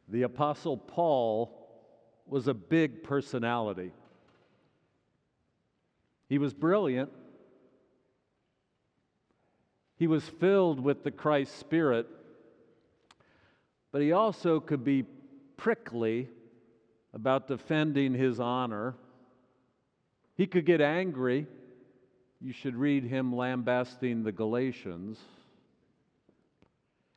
The Apostle Paul was a big personality. He was brilliant. He was filled with the Christ Spirit, but he also could be prickly about defending his honor. He could get angry. You should read him lambasting the Galatians.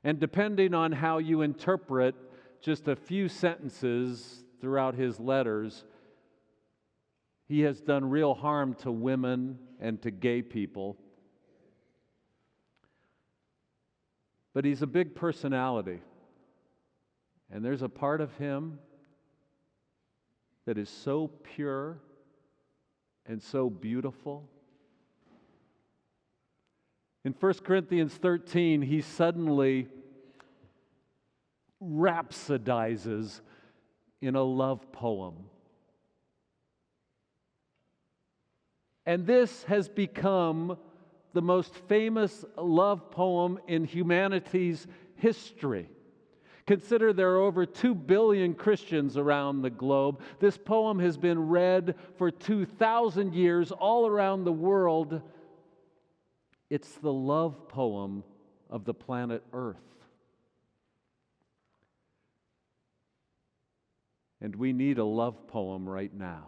And depending on how you interpret just a few sentences throughout his letters, he has done real harm to women and to gay people. But he's a big personality. And there's a part of him that is so pure and so beautiful. In 1 Corinthians 13, he suddenly rhapsodizes in a love poem. And this has become the most famous love poem in humanity's history. Consider there are over 2 billion Christians around the globe. This poem has been read for 2,000 years all around the world. It's the love poem of the planet Earth. And we need a love poem right now.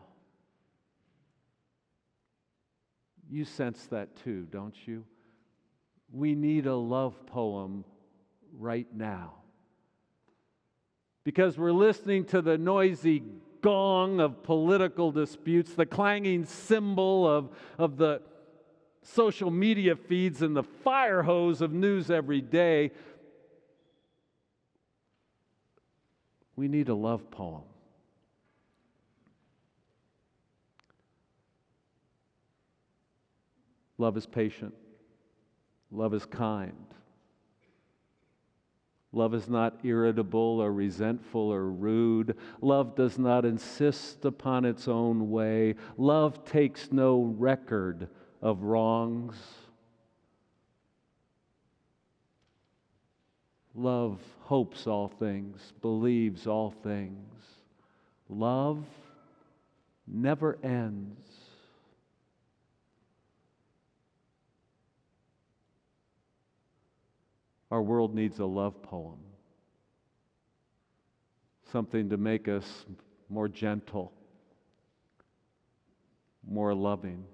You sense that too, don't you? We need a love poem right now. Because we're listening to the noisy gong of political disputes, the clanging cymbal of the social media feeds and the fire hose of news every day. We need a love poem. Love is patient. Love is kind. Love is not irritable or resentful or rude. Love does not insist upon its own way. Love takes no record of wrongs. Love hopes all things, believes all things. Love never ends. Our world needs a love poem, something to make us more gentle, more loving.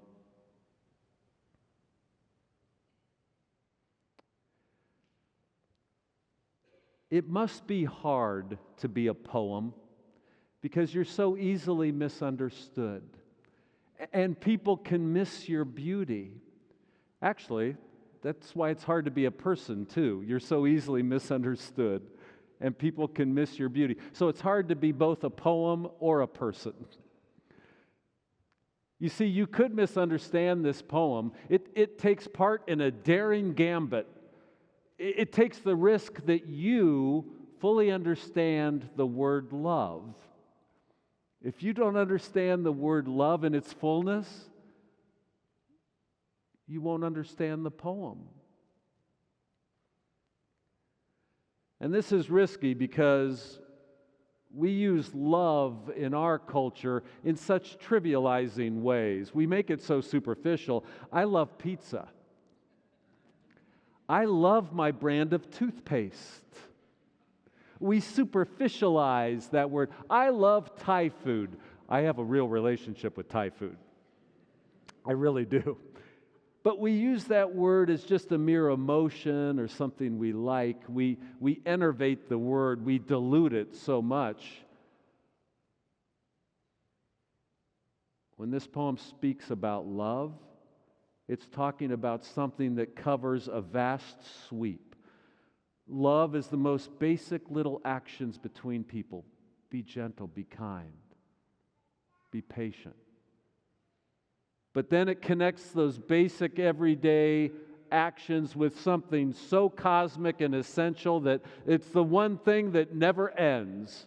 It must be hard to be a poem because you're so easily misunderstood, and people can miss your beauty. Actually, that's why it's hard to be a person, too. You're so easily misunderstood, and people can miss your beauty. So it's hard to be both a poem or a person. You see, you could misunderstand this poem. It takes part in a daring gambit. It takes the risk that you fully understand the word love. If you don't understand the word love in its fullness, you won't understand the poem. And this is risky because we use love in our culture in such trivializing ways. We make it so superficial. I love pizza. I love my brand of toothpaste. We superficialize that word. I love Thai food. I have a real relationship with Thai food. I really do. But we use that word as just a mere emotion or something we like. We enervate the word. We dilute it so much. When this poem speaks about love, it's talking about something that covers a vast sweep. Love is the most basic little actions between people. Be gentle, be kind, be patient. But then it connects those basic everyday actions with something so cosmic and essential that it's the one thing that never ends.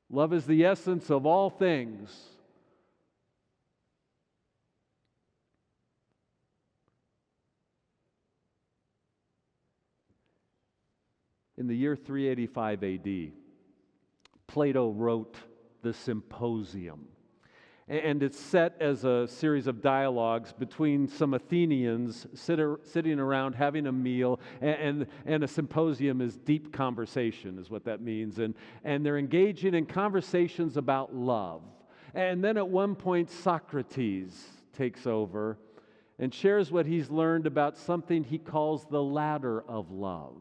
Love is the essence of all things. In the year 385 AD, Plato wrote the Symposium. And it's set as a series of dialogues between some Athenians sitting around having a meal, and a symposium is deep conversation, is what that means. And they're engaging in conversations about love. And then at one point, Socrates takes over and shares what he's learned about something he calls the ladder of love.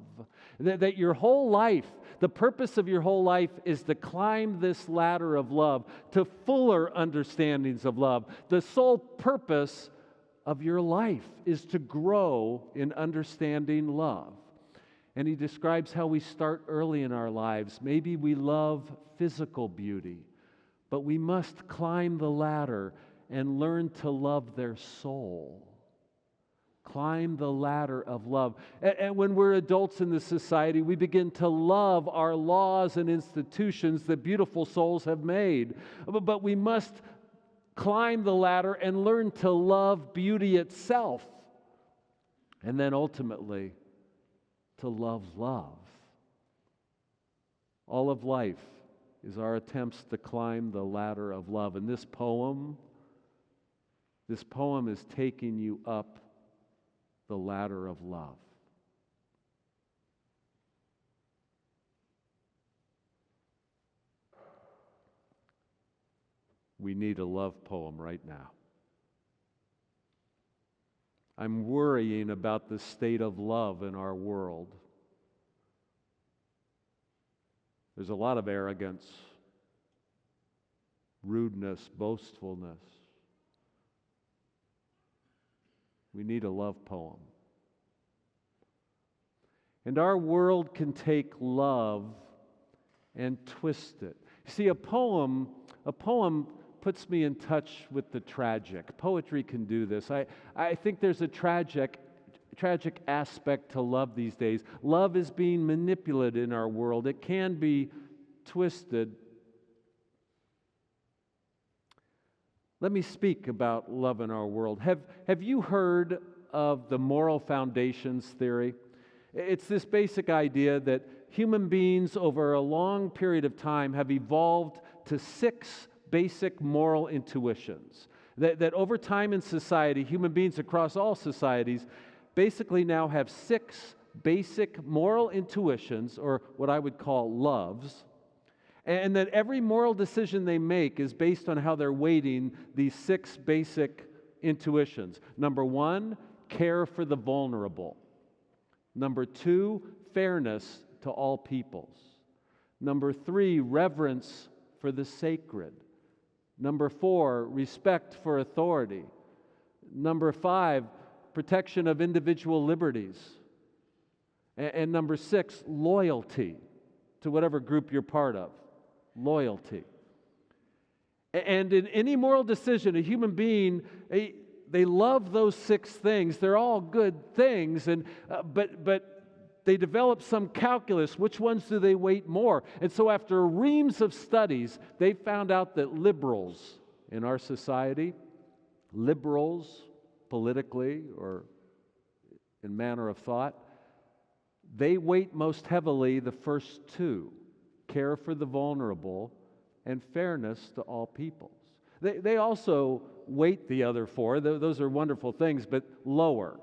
That your whole life, the purpose of your whole life is to climb this ladder of love to fuller understandings of love. The sole purpose of your life is to grow in understanding love. And he describes how we start early in our lives. Maybe we love physical beauty, but we must climb the ladder and learn to love their soul. Climb the ladder of love. And when we're adults in this society, we begin to love our laws and institutions that beautiful souls have made. But we must climb the ladder and learn to love beauty itself. And then ultimately, to love love. All of life is our attempts to climb the ladder of love. And this poem is taking you up the ladder of love. We need a love poem right now. I'm worrying about the state of love in our world. There's a lot of arrogance, rudeness, boastfulness. We need a love poem. And our world can take love and twist it. You see, a poem puts me in touch with the tragic. Poetry can do this. I think there's a tragic aspect to love these days. Love is being manipulated in our world. It can be twisted. Let me speak about love in our world. Have you heard of the moral foundations theory? It's this basic idea that human beings over a long period of time have evolved to 6 basic moral intuitions. That over time in society, human beings across all societies basically now have 6 basic moral intuitions, or what I would call loves. And that every moral decision they make is based on how they're weighting these 6 basic intuitions. Number 1, care for the vulnerable. Number 2, fairness to all peoples. Number 3, reverence for the sacred. Number 4, respect for authority. Number 5, protection of individual liberties. And number 6, loyalty to whatever group you're part of. Loyalty. And in any moral decision, a human being, they love those 6 things. They're all good things, but they develop some calculus. Which ones do they weight more? And so after reams of studies, they found out that liberals in our society, liberals politically or in manner of thought, they weight most heavily the first 2. Care for the vulnerable, and fairness to all peoples. They also weight the other 4. Those are wonderful things, but lower.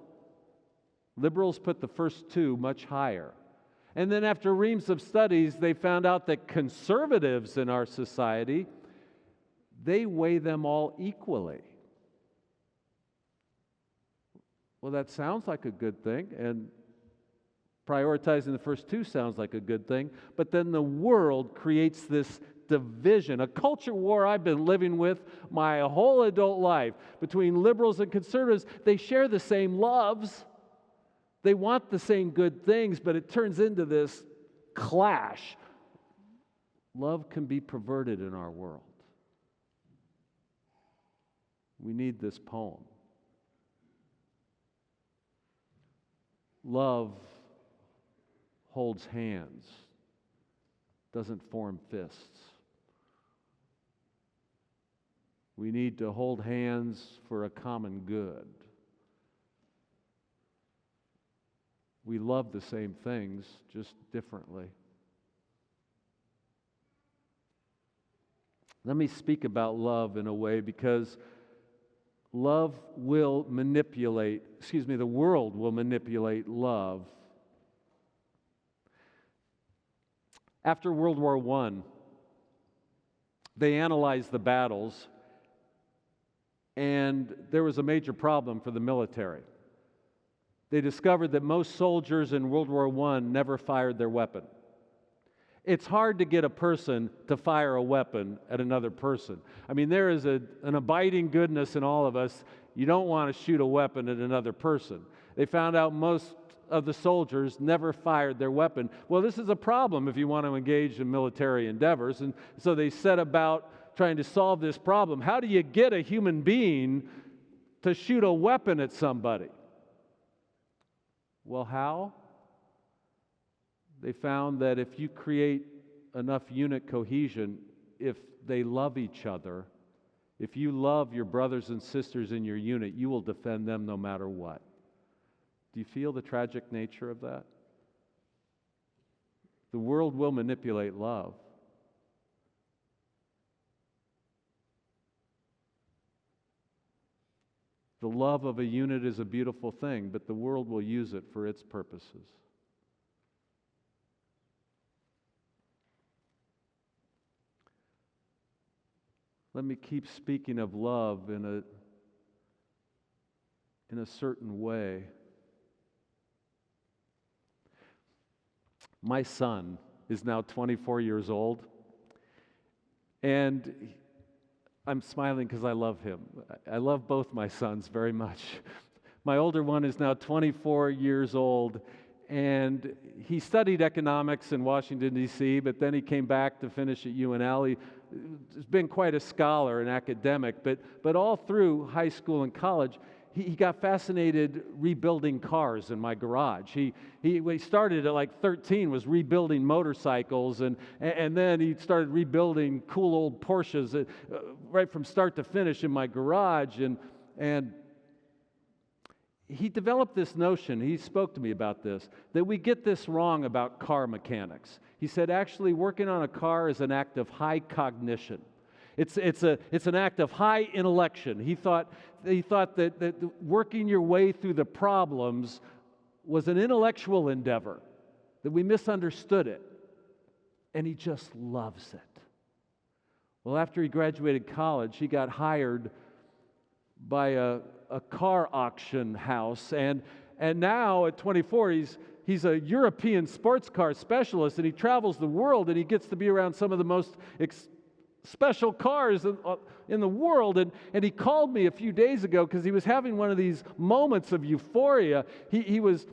Liberals put the first 2 much higher. And then after reams of studies, they found out that conservatives in our society, they weigh them all equally. Well, that sounds like a good thing, and prioritizing the first 2 sounds like a good thing, but then the world creates this division, a culture war I've been living with my whole adult life. Between liberals and conservatives, they share the same loves. They want the same good things, but it turns into this clash. Love can be perverted in our world. We need this poem. Love holds hands, doesn't form fists. We need to hold hands for a common good. We love the same things, just differently. Let me speak about love in a way, because love will manipulate, the world will manipulate love. After World War I, they analyzed the battles, and there was a major problem for the military. They discovered that most soldiers in World War I never fired their weapon. It's hard to get a person to fire a weapon at another person. I mean, there is an abiding goodness in all of us. You don't want to shoot a weapon at another person. They found out most of the soldiers never fired their weapon. Well, this is a problem if you want to engage in military endeavors, and so they set about trying to solve this problem. How do you get a human being to shoot a weapon at somebody? Well, how? They found that if you create enough unit cohesion, if they love each other, if you love your brothers and sisters in your unit, you will defend them no matter what. Do you feel the tragic nature of that? The world will manipulate love. The love of a unit is a beautiful thing, but the world will use it for its purposes. Let me keep speaking of love in a certain way. My son is now 24 years old, and I'm smiling because I love him. I love both my sons very much. My older one is now 24 years old, and he studied economics in Washington, D.C., but then he came back to finish at UNL. He's been quite a scholar and academic, but all through high school and college, he got fascinated rebuilding cars in my garage. When he started at like 13, was rebuilding motorcycles, and then he started rebuilding cool old Porsches right from start to finish in my garage, and he developed this notion, he spoke to me about this, that we get this wrong about car mechanics. He said, actually, working on a car is an act of high cognition. It's an act of high intellection. He thought that working your way through the problems was an intellectual endeavor, that we misunderstood it, and he just loves it. Well, after he graduated college, he got hired by a car auction house, and now at 24, he's a European sports car specialist, and he travels the world, and he gets to be around some of the most special cars in the world, and he called me a few days ago because he was having one of these moments of euphoria. He was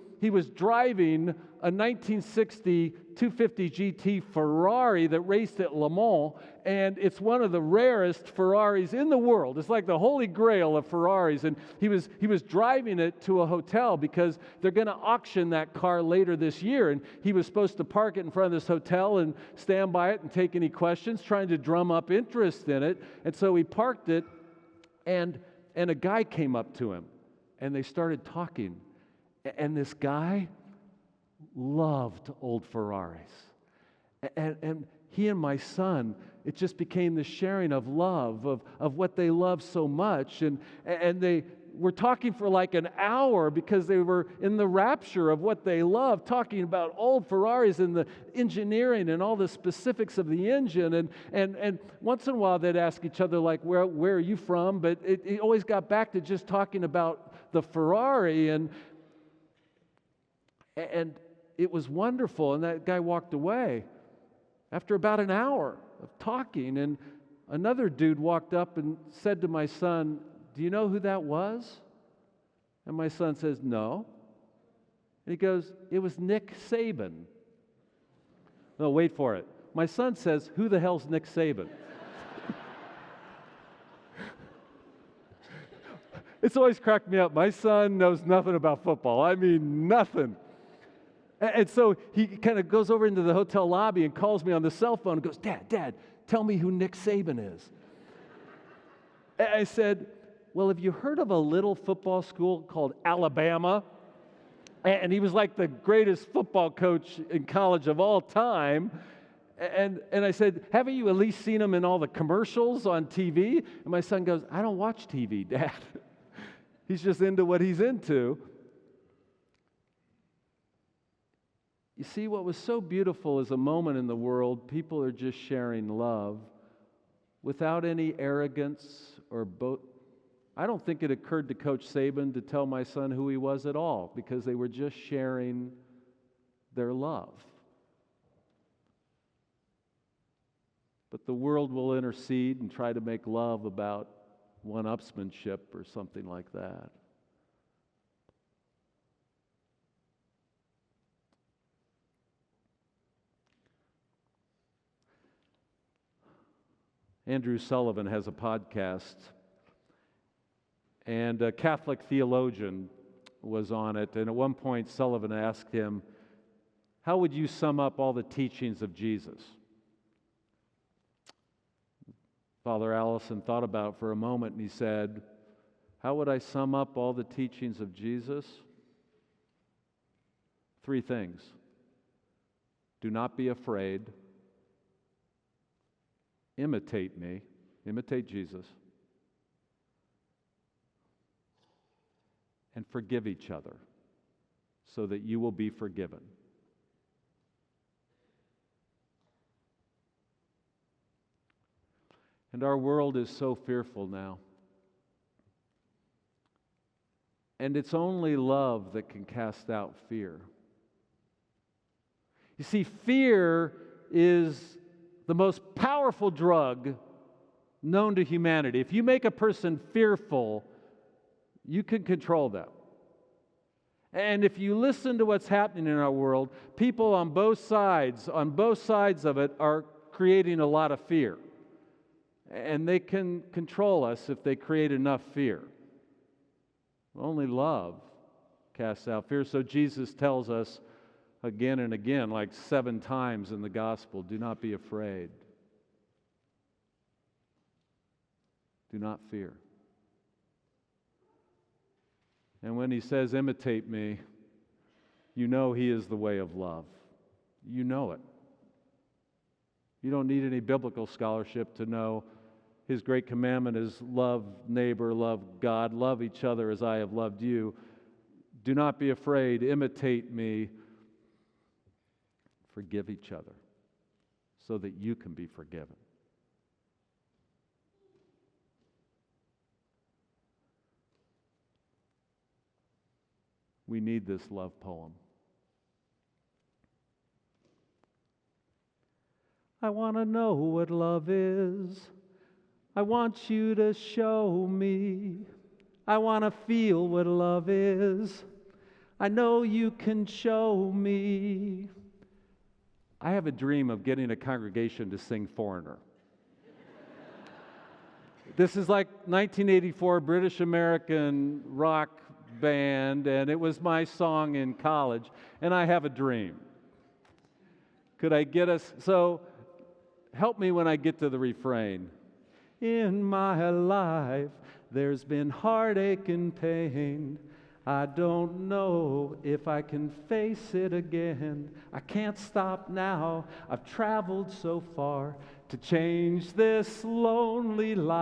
driving a 1960 250 GT Ferrari that raced at Le Mans, and it's one of the rarest Ferraris in the world. It's like the holy grail of Ferraris, and he was driving it to a hotel because they're going to auction that car later this year, and he was supposed to park it in front of this hotel and stand by it and take any questions, trying to drum up interest in it. And so he parked it, and a guy came up to him, and they started talking, and this guy loved old Ferraris. And he and my son, it just became the sharing of love, of what they love so much. And they were talking for like an hour because they were in the rapture of what they love, talking about old Ferraris and the engineering and all the specifics of the engine. And once in a while they'd ask each other, like, where are you from? But it always got back to just talking about the Ferrari. And it was wonderful, and that guy walked away after about an hour of talking, and another dude walked up and said to my son, "Do you know who that was?" And my son says, "No." And he goes, "It was Nick Saban." No, wait for it. My son says, "Who the hell's Nick Saban?" It's always cracked me up. My son knows nothing about football. I mean, nothing. And so he kind of goes over into the hotel lobby and calls me on the cell phone and goes, Dad, tell me who Nick Saban is." And I said, "Well, have you heard of a little football school called Alabama?" And he was like the greatest football coach in college of all time. And I said, haven't you at least seen him in all the commercials on TV? And my son goes, I don't watch TV, Dad. He's just into what he's into. You see, what was so beautiful is a moment in the world, people are just sharing love without any arrogance or I don't think it occurred to Coach Saban to tell my son who he was at all, because they were just sharing their love. But the world will intercede and try to make love about one-upsmanship or something like that. Andrew Sullivan has a podcast, and a Catholic theologian was on it, and at one point Sullivan asked him, how would you sum up all the teachings of Jesus? Father Allison thought about it for a moment, and he said, how would I sum up all the teachings of Jesus? 3 things. Do not be afraid. Imitate me. Imitate Jesus. And forgive each other so that you will be forgiven. And our world is so fearful now. And it's only love that can cast out fear. You see, fear is the most powerful drug known to humanity. If you make a person fearful, you can control them. And if you listen to what's happening in our world, people on both sides of it are creating a lot of fear. And they can control us if they create enough fear. Only love casts out fear. So Jesus tells us again and again, like 7 times in the gospel, do not be afraid. Do not fear. And when he says, imitate me, you know he is the way of love. You know it. You don't need any biblical scholarship to know his great commandment is love neighbor, love God, love each other as I have loved you. Do not be afraid, imitate me, forgive each other so that you can be forgiven. We need this love poem. I want to know what love is. I want you to show me. I want to feel what love is. I know you can show me. I have a dream of getting a congregation to sing Foreigner. This is like 1984 British American rock band, and it was my song in college, and I have a dream. Could I get us? So help me when I get to the refrain. In my life, there's been heartache and pain. I don't know if I can face it again. I can't stop now. I've traveled so far to change this lonely life.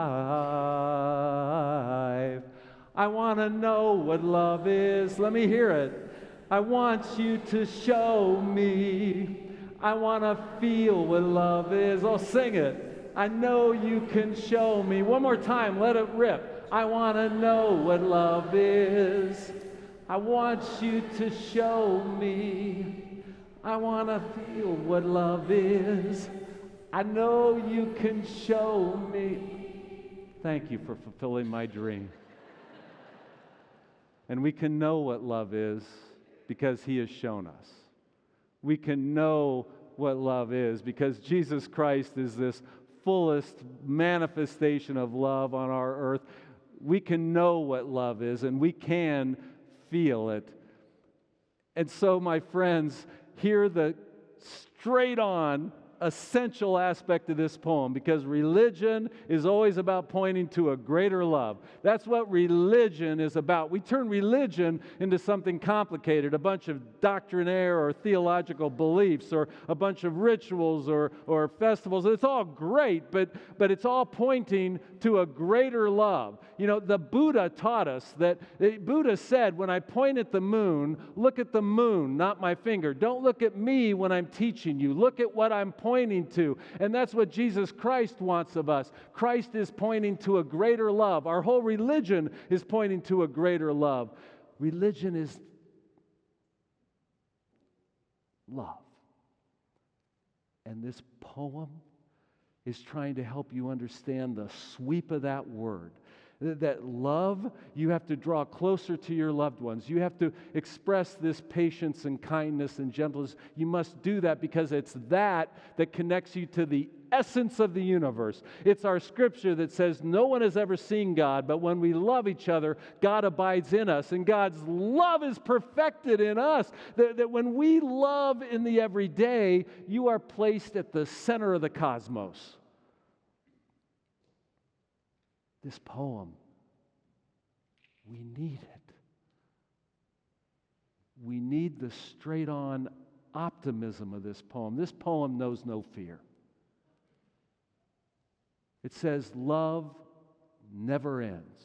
I want to know what love is. Let me hear it. I want you to show me. I want to feel what love is. Oh, sing it. I know you can show me. One more time, let it rip. I want to know what love is. I want you to show me. I want to feel what love is. I know you can show me. Thank you for fulfilling my dream. And we can know what love is because he has shown us. We can know what love is because Jesus Christ is this fullest manifestation of love on our earth. We can know what love is, and we can feel it. And so, my friends, hear the straight on essential aspect of this poem, because religion is always about pointing to a greater love. That's what religion is about. We turn religion into something complicated, a bunch of doctrinaire or theological beliefs, or a bunch of rituals or festivals. It's all great, but it's all pointing to a greater love. You know, the Buddha taught us that, Buddha said, when I point at the moon, look at the moon, not my finger. Don't look at me when I'm teaching you. Look at what I'm pointing to. And that's what Jesus Christ wants of us. Christ is pointing to a greater love. Our whole religion is pointing to a greater love. Religion is love. And this poem is trying to help you understand the sweep of that word. That love, you have to draw closer to your loved ones. You have to express this patience and kindness and gentleness. You must do that because it's that connects you to the essence of the universe. It's our scripture that says no one has ever seen God, but when we love each other, God abides in us, and God's love is perfected in us. That when we love in the everyday, you are placed at the center of the cosmos. This poem, we need it. We need the straight-on optimism of this poem. This poem knows no fear. It says, love never ends.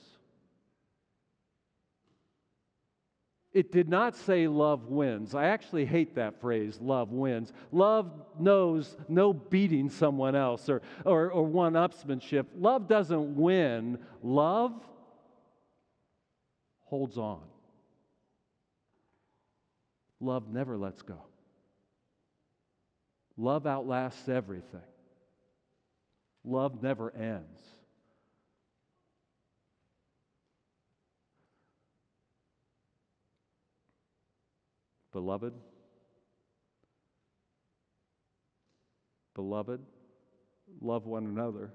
It did not say love wins. I actually hate that phrase, love wins. Love knows no beating someone else or one-upsmanship. Love doesn't win. Love holds on. Love never lets go. Love outlasts everything. Love never ends. Beloved, love one another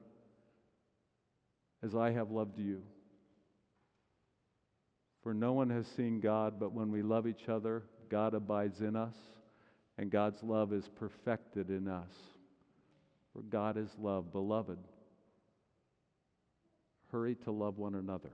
as I have loved you. For no one has seen God, but when we love each other, God abides in us, and God's love is perfected in us. For God is love. Beloved, hurry to love one another.